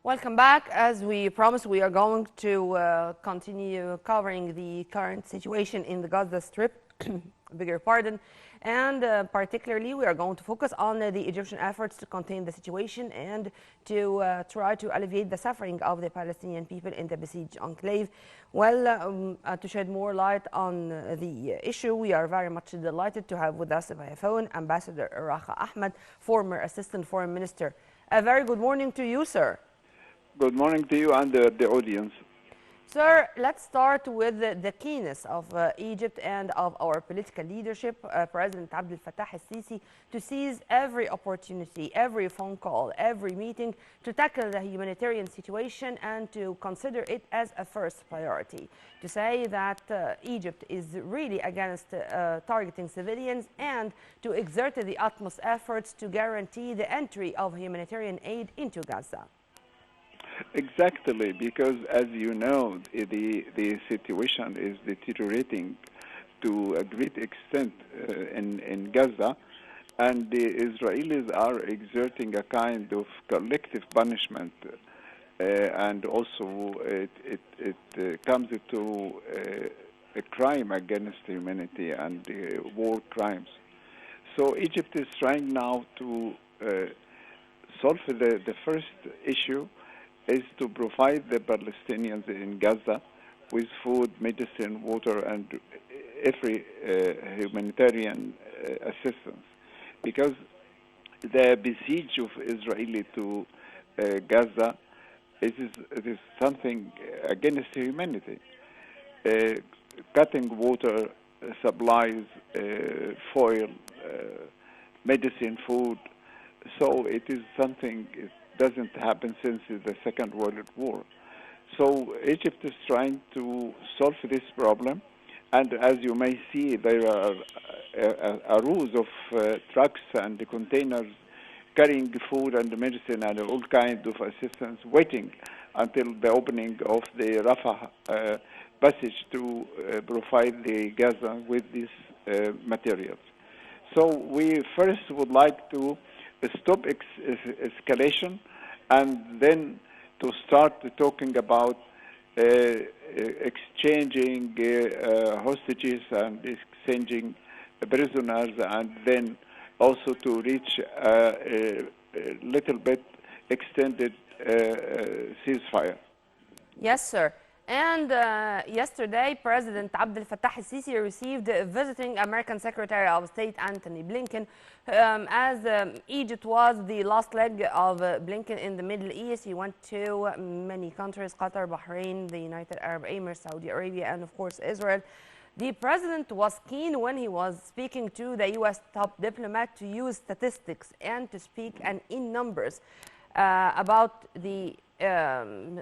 Welcome back. As we promised, we are going to continue covering the current situation in the Gaza Strip, beg your pardon, and particularly we are going to focus on the Egyptian efforts to contain the situation and to try to alleviate the suffering of the Palestinian people in the besieged enclave. Well, to shed more light on the issue, we are very much delighted to have with us via phone Ambassador Rakha Ahmed, former Assistant Foreign Minister. A very good morning to you, sir. Good morning to you and the audience. Sir, let's start with the keenness of Egypt and of our political leadership, President Abdel Fattah al-Sisi, to seize every opportunity, every phone call, every meeting to tackle the humanitarian situation and to consider it as a first priority. To say that Egypt is really against targeting civilians and to exert the utmost efforts to guarantee the entry of humanitarian aid into Gaza. Exactly, because as you know, the situation is deteriorating to a great extent in Gaza, and the Israelis are exerting a kind of collective punishment, and also it comes to a crime against humanity and war crimes. So Egypt is trying now to solve the first issue, is to provide the Palestinians in Gaza with food, medicine, water, and every humanitarian assistance. Because the besiege of Israel to Gaza it is something against humanity. Cutting water supplies, foil, medicine, food. So it is something doesn't happen since the Second World War. So Egypt is trying to solve this problem, and as you may see, there are rows of trucks and containers carrying food and medicine and all kinds of assistance, waiting until the opening of the Rafah passage to provide the Gaza with these materials. So we first would like to stop escalation, and then to start talking about exchanging hostages and exchanging prisoners, and then also to reach a little bit extended ceasefire. Yes, sir. And yesterday, President Abdel Fattah al-Sisi received visiting American Secretary of State Antony Blinken, as Egypt was the last leg of Blinken in the Middle East. He went to many countries: Qatar, Bahrain, the United Arab Emirates, Saudi Arabia, and of course Israel. The president was keen when he was speaking to the U.S. top diplomat to use statistics and to speak in numbers about the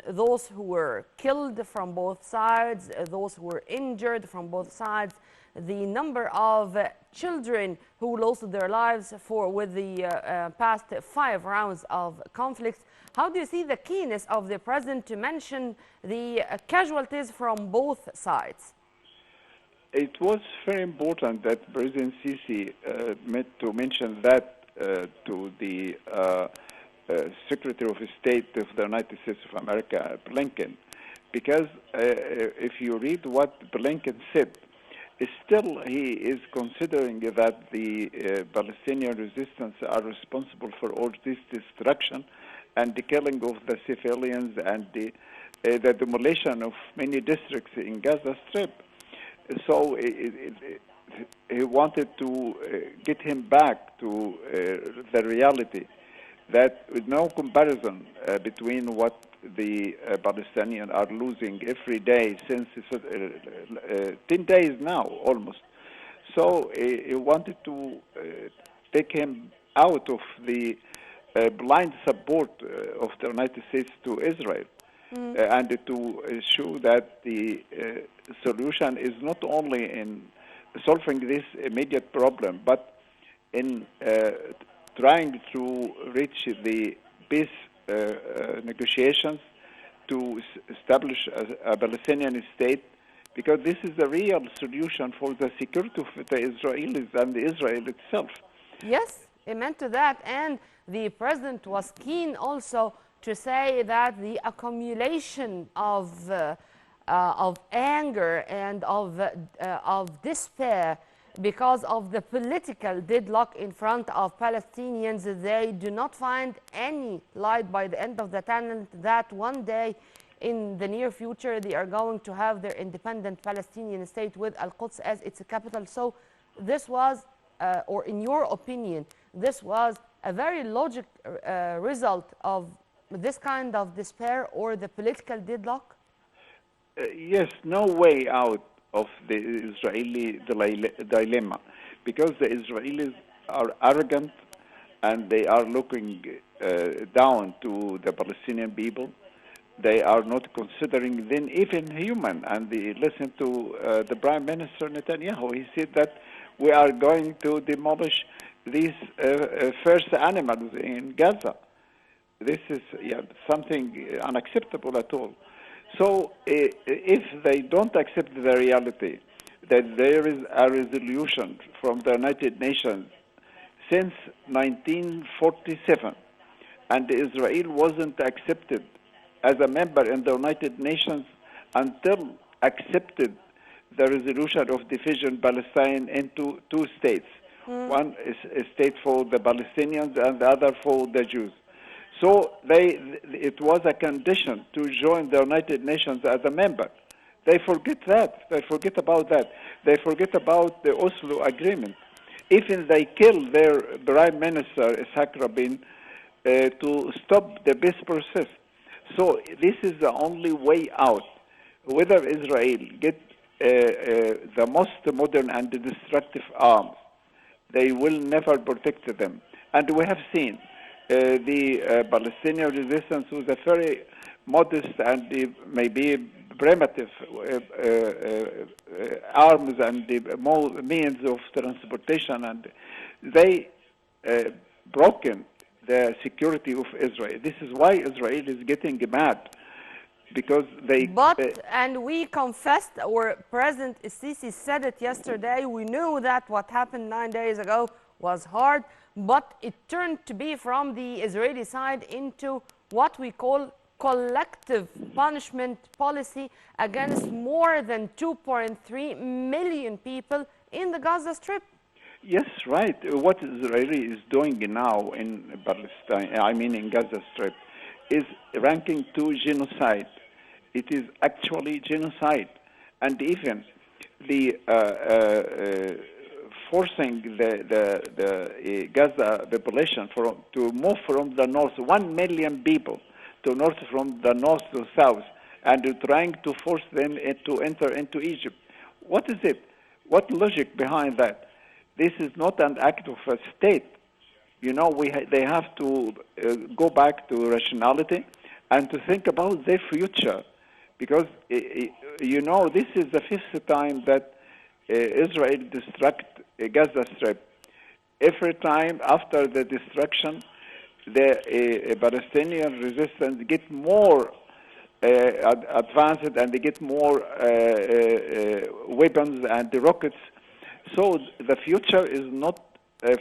those who were killed from both sides, those who were injured from both sides, the number of children who lost their lives with the past 5 rounds of conflicts. How do you see the keenness of the president to mention the casualties from both sides? It was very important that President Sisi mention that to the Secretary of State of the United States of America, Blinken, because if you read what Blinken said, still he is considering that the Palestinian resistance are responsible for all this destruction and the killing of the civilians and the demolition of many districts in Gaza Strip. So he wanted to get him back to the reality, that with no comparison between what the Palestinians are losing every day since 10 days now, almost. So he wanted to take him out of the blind support of the United States to Israel, and to show that the solution is not only in solving this immediate problem, but in trying to reach the peace negotiations to establish a Palestinian state, because this is the real solution for the security of the Israelis and Israel itself. Yes, it meant to that, and the president was keen also to say that the accumulation of anger and of despair because of the political deadlock in front of Palestinians, they do not find any light by the end of the tunnel that one day in the near future they are going to have their independent Palestinian state with Al-Quds as its capital. So this was, or in your opinion, this was a very logic result of this kind of despair or the political deadlock? Yes, no way out of the Israeli dilemma, because the Israelis are arrogant and they are looking down to the Palestinian people. They are not considering them even human. And they listen to the Prime Minister Netanyahu. He said that we are going to demolish these first animals in Gaza. This is something unacceptable at all. So if they don't accept the reality that there is a resolution from the United Nations since 1947, and Israel wasn't accepted as a member in the United Nations until accepted the resolution of division Palestine into two states. One is a state for the Palestinians and the other for the Jews. So it was a condition to join the United Nations as a member. They forget that. They forget about that. They forget about the Oslo Agreement. Even they killed their Prime Minister, Ishaq Rabin, to stop the peace process. So this is the only way out. Whether Israel get the most modern and destructive arms, they will never protect them. And we have seen the Palestinian resistance was a very modest and maybe primitive arms and means of transportation, and they broken the security of Israel. This is why Israel is getting mad, because they... and we confessed, or President Sisi said it yesterday, we knew that what happened 9 days ago was hard, but it turned to be from the Israeli side into what we call collective punishment policy against more than 2.3 million people in the Gaza Strip. Yes, right. What Israel is doing now in Palestine, I mean in Gaza Strip, is ranking to genocide. It is actually genocide. And even the forcing the Gaza population to move from the north, 1 million people, to north from the north to south, and trying to force them to enter into Egypt. What is it? What logic behind that? This is not an act of a state. You know, they have to go back to rationality and to think about their future. Because, you know, this is the fifth time that Israel destruct Gaza Strip. Every time after the destruction, the Palestinian resistance get more advanced, and they get more weapons and rockets. So the future is not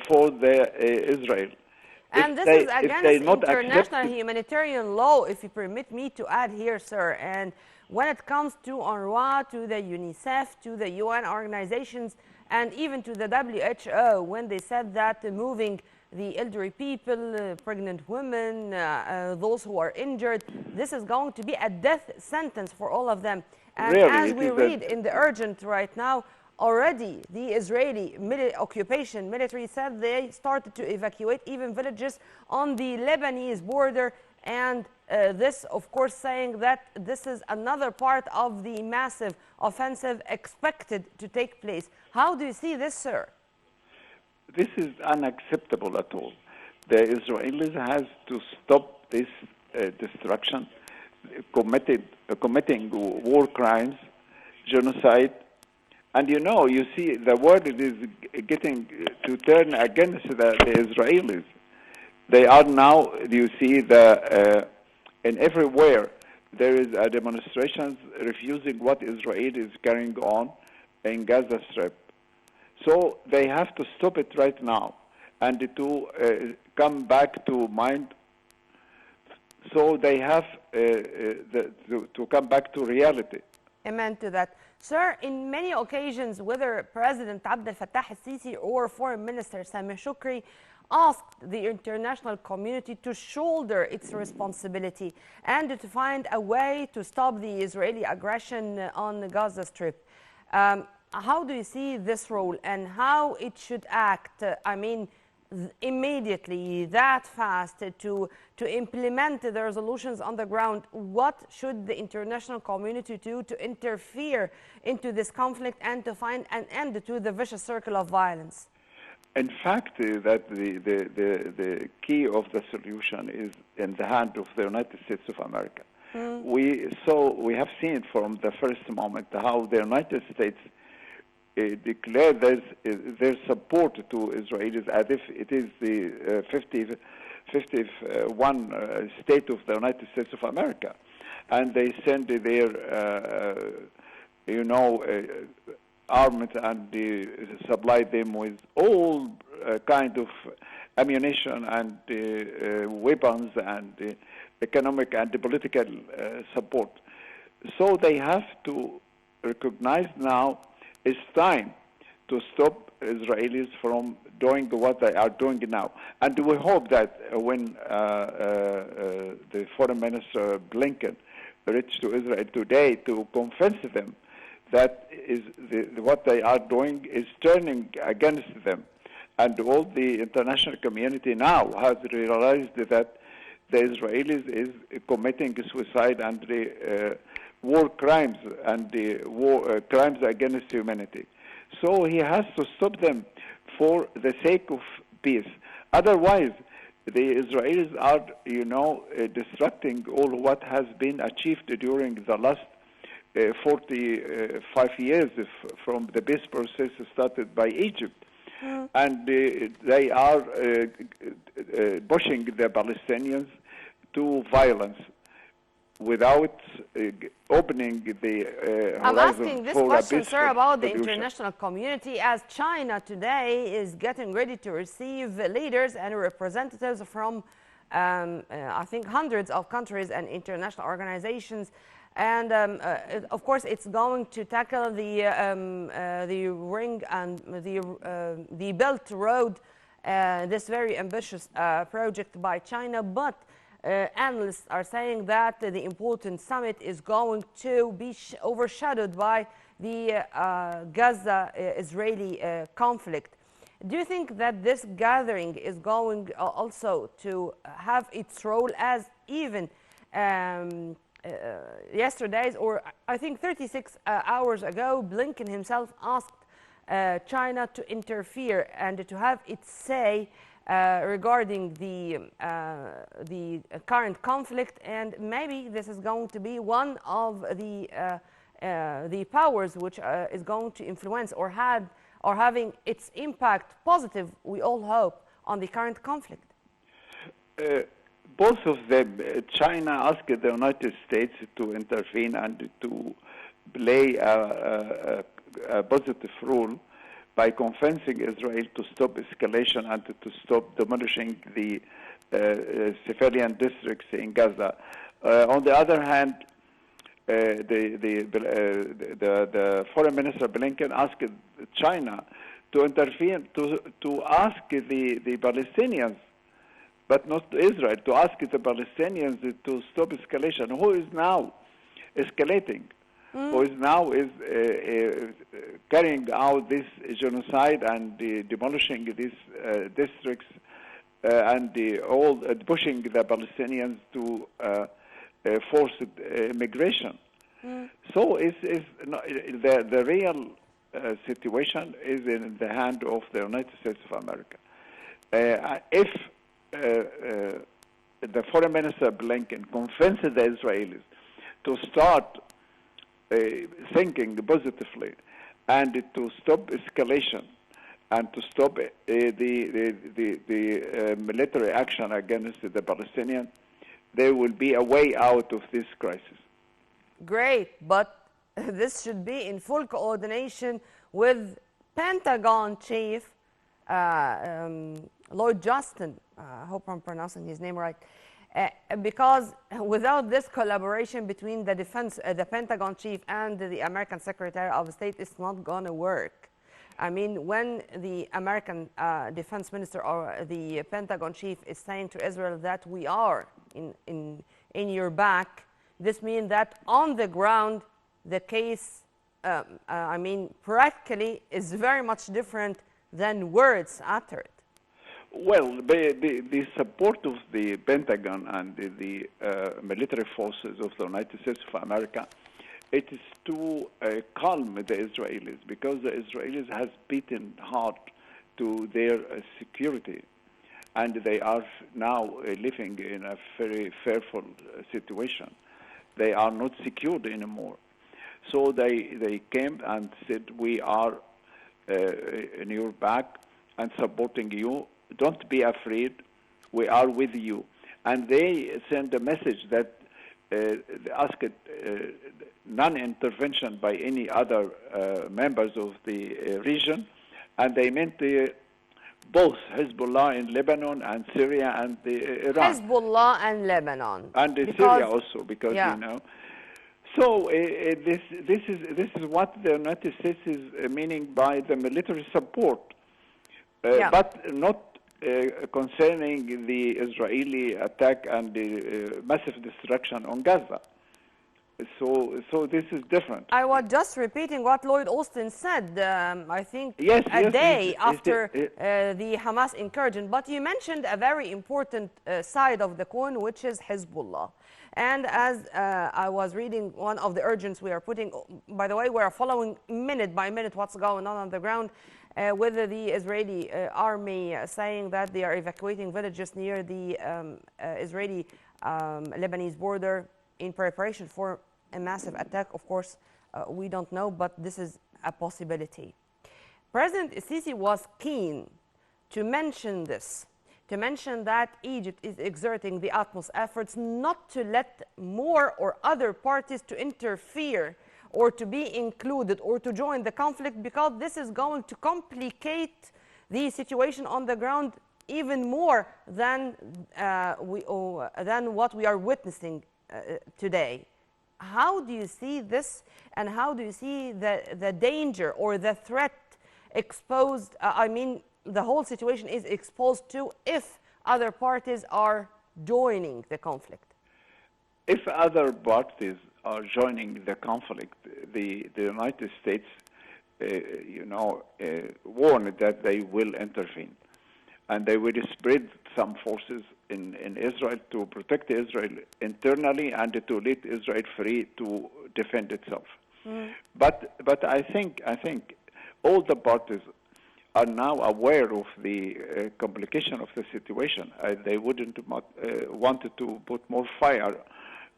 for the Israel. And this is against international humanitarian law, if you permit me to add here, sir. And when it comes to UNRWA, to the UNICEF, to the UN organizations, and even to the WHO, when they said that moving the elderly people, pregnant women, those who are injured, this is going to be a death sentence for all of them. And really, as we read in the urgent right now, already the Israeli occupation military said they started to evacuate even villages on the Lebanese border, and this, of course, saying that this is another part of the massive offensive expected to take place. How do you see this, sir? This is unacceptable at all. The Israelis has to stop this destruction, committing war crimes, genocide. And you know, you see the world is getting to turn against the Israelis. They are now, you see, and everywhere there is a demonstrations refusing what Israel is carrying on in Gaza Strip. So they have to stop it right now, and to come back to mind So they have to come back to reality. Amen to that. Sir, in many occasions, whether President Abdel Fattah al-Sisi or Foreign Minister Sameh Shoukry asked the international community to shoulder its responsibility and to find a way to stop the Israeli aggression on the Gaza Strip. How do you see this role and how it should act? I mean, immediately, that fast, to implement the resolutions on the ground. What should the international community do to interfere into this conflict and to find an end to the vicious circle of violence? In fact, that the key of the solution is in the hand of the United States of America. We have seen from the first moment how the United States declare their support to Israelis as if it is the 51 state of the United States of America. And they send their, armament and supply them with all kind of ammunition and weapons and economic and political support. So they have to recognize now it's time to stop Israelis from doing what they are doing now. And we hope that when the Foreign Minister Blinken reached to Israel today to convince them that what they are doing is turning against them. And all the international community now has realized that the Israelis is committing suicide and war crimes and crimes against humanity. So he has to stop them for the sake of peace. Otherwise, the Israelis are, destructing all what has been achieved during the last 45 years from the peace process started by Egypt. And they are pushing the Palestinians to violence without opening the I'm horizon asking this for question, sir, about the solution. international community, as China today is getting ready to receive leaders and representatives from, I think, hundreds of countries and international organizations. And of course, it's going to tackle the ring and the Belt Road, this very ambitious project by China. But analysts are saying that the important summit is going to be overshadowed by the Gaza-Israeli conflict. Do you think that this gathering is going also to have its role as even yesterday's, or I think 36 hours ago, Blinken himself asked China to interfere and to have its say regarding the current conflict, and maybe this is going to be one of the powers which is going to influence or having its impact positive, we all hope, on the current conflict. Both of them, China asked the United States to intervene and to play a positive role by convincing Israel to stop escalation and to stop demolishing the civilian districts in Gaza. On the other hand, the Foreign Minister Blinken asked China to intervene, to ask the Palestinians, but not Israel, to ask the Palestinians to stop escalation. Who is now escalating? Who is now carrying out this genocide and demolishing these districts and pushing the Palestinians to forced immigration. So the real situation is in the hand of the United States of America. If the Foreign Minister Blinken convinced the Israelis to start thinking positively and to stop escalation and to stop the military action against the Palestinians, there will be a way out of this crisis. Great, but this should be in full coordination with Pentagon Chief Lloyd Austin. I hope I'm pronouncing his name right. Because without this collaboration between the Pentagon chief and the American Secretary of State, it's not going to work. I mean, when the American defense minister or the Pentagon chief is saying to Israel that we are in your back, this means that on the ground, the case, I mean, practically is very much different than words uttered. Well, the support of the Pentagon and the military forces of the United States of America, it is to calm the Israelis, because the Israelis has beaten hard to their security, and they are now living in a very fearful situation. They are not secured anymore. So they came and said, we are in your back and supporting you. Don't be afraid. We are with you. And they send a message that asked non-intervention by any other members of the region, and they meant both Hezbollah in Lebanon and Syria and Iran. Hezbollah and Lebanon. And Syria also, because, you know. So this is what the United States is meaning by the military support, but not concerning the Israeli attack and the massive destruction on Gaza. So this is different. I was just repeating what Lloyd Austin said, I think a day after the Hamas incursion. But you mentioned a very important side of the coin, which is Hezbollah. And as I was reading one of the urgents we are putting, by the way, we are following minute by minute what's going on the ground, with the Israeli army saying that they are evacuating villages near the Israeli-Lebanese border in preparation for a massive attack. Of course, we don't know, but this is a possibility. President Sisi was keen to mention this, to mention that Egypt is exerting the utmost efforts not to let more or other parties to interfere or to be included or to join the conflict, because this is going to complicate the situation on the ground even more than what we are witnessing today. How do you see this, and how do you see the danger or the threat exposed? I mean, the whole situation is exposed to if other parties are joining the conflict. If other parties are joining the conflict, the United States, warned that they will intervene, and they will spread some forces in Israel to protect Israel internally and to let Israel free to defend itself. But I think all the parties are now aware of the complication of the situation. They wouldn't want to put more fire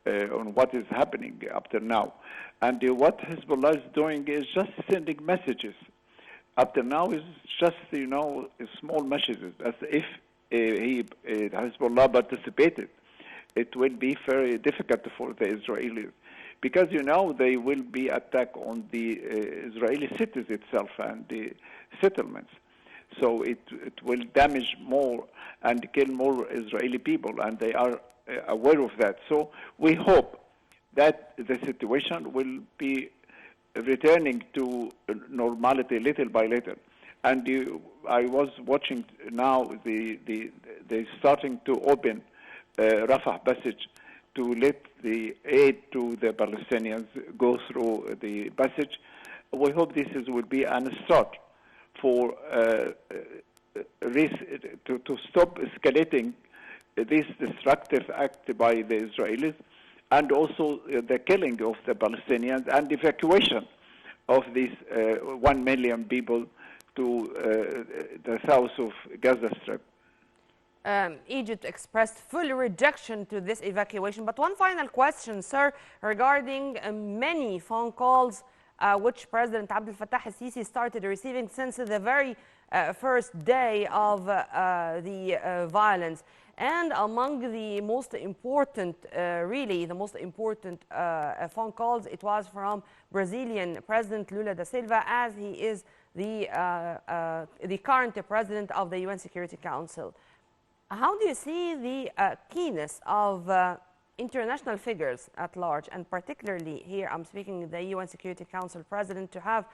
on what is happening up to now. And what Hezbollah is doing is just sending messages. Up to now is just, small messages, as if Hezbollah participated. It will be very difficult for the Israelis, because, they will be attacked on the Israeli cities itself and the settlements. So it will damage more and kill more Israeli people, and they are aware of that. So we hope that the situation will be returning to normality little by little. And I was watching now they're starting to open Rafah passage to let the aid to the Palestinians go through the passage. We hope this will be a start for to stop escalating this destructive act by the Israelis, and also the killing of the Palestinians and evacuation of these 1 million people to the south of Gaza Strip. Egypt expressed full rejection to this evacuation. But one final question, sir, regarding many phone calls which President Abdel Fattah al-Sisi started receiving since the very first day of the violence. And among the most important, really the most important phone calls, it was from Brazilian President Lula da Silva, as he is the current president of the UN Security Council. How do you see the keenness of international figures at large, and particularly here I'm speaking the UN Security Council President, to have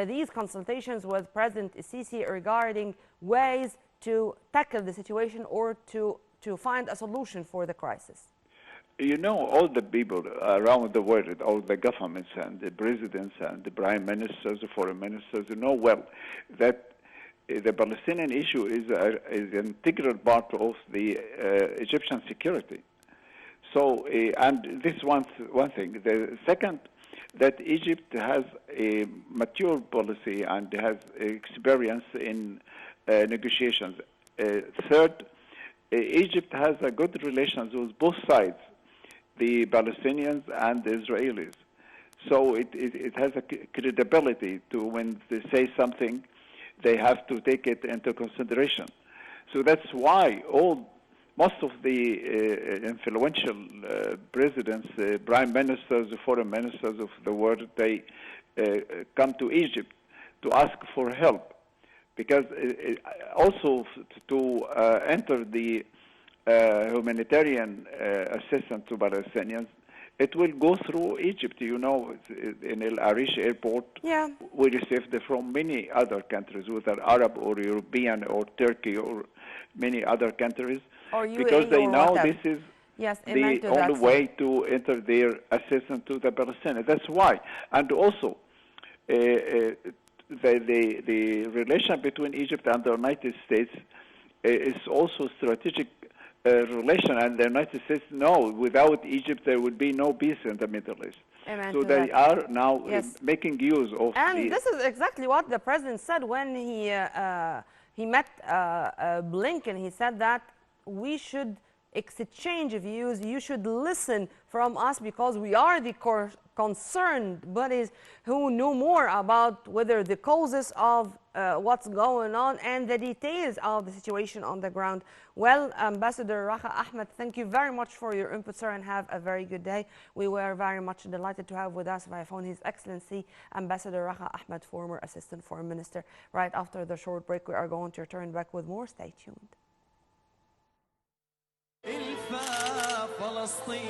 these consultations with President Sisi regarding ways to tackle the situation or to find a solution for the crisis? You know, all the people around the world, all the governments and the presidents and the prime ministers, the foreign ministers, know well that the Palestinian issue is an integral part of the Egyptian security. So, and this one thing. The second, that Egypt has a mature policy and has experience in negotiations. Third, Egypt has a good relations with both sides, the Palestinians and the Israelis. So it has a credibility to when they say something, they have to take it into consideration. So that's why most of the influential presidents, prime ministers, foreign ministers of the world, they come to Egypt to ask for help. Because also to enter the humanitarian assistance to Palestinians, it will go through Egypt. You know, in El Arish airport, Yeah. we received from many other countries, whether Arab or European or Turkey or many other countries, Or UAE, because they or know whatever. this is Yes, amen the to that, only sir. way to enter their assistance to the Palestinians. That's why. And also, the relation between Egypt and the United States is also strategic relation, and the United States know without Egypt there would be no peace in the Middle East. Amen So to they that. are now Yes. making use of And this is exactly what the president said when he met Blinken. He said that we should exchange views. You should listen from us because we are the concerned bodies who know more about whether the causes of what's going on and the details of the situation on the ground. Well, Ambassador Rakha Ahmed, thank you very much for your input, sir, and have a very good day. We were very much delighted to have with us via phone His Excellency Ambassador Rakha Ahmed, former Assistant Foreign Minister. Right after the short break, we are going to return back with more. Stay tuned.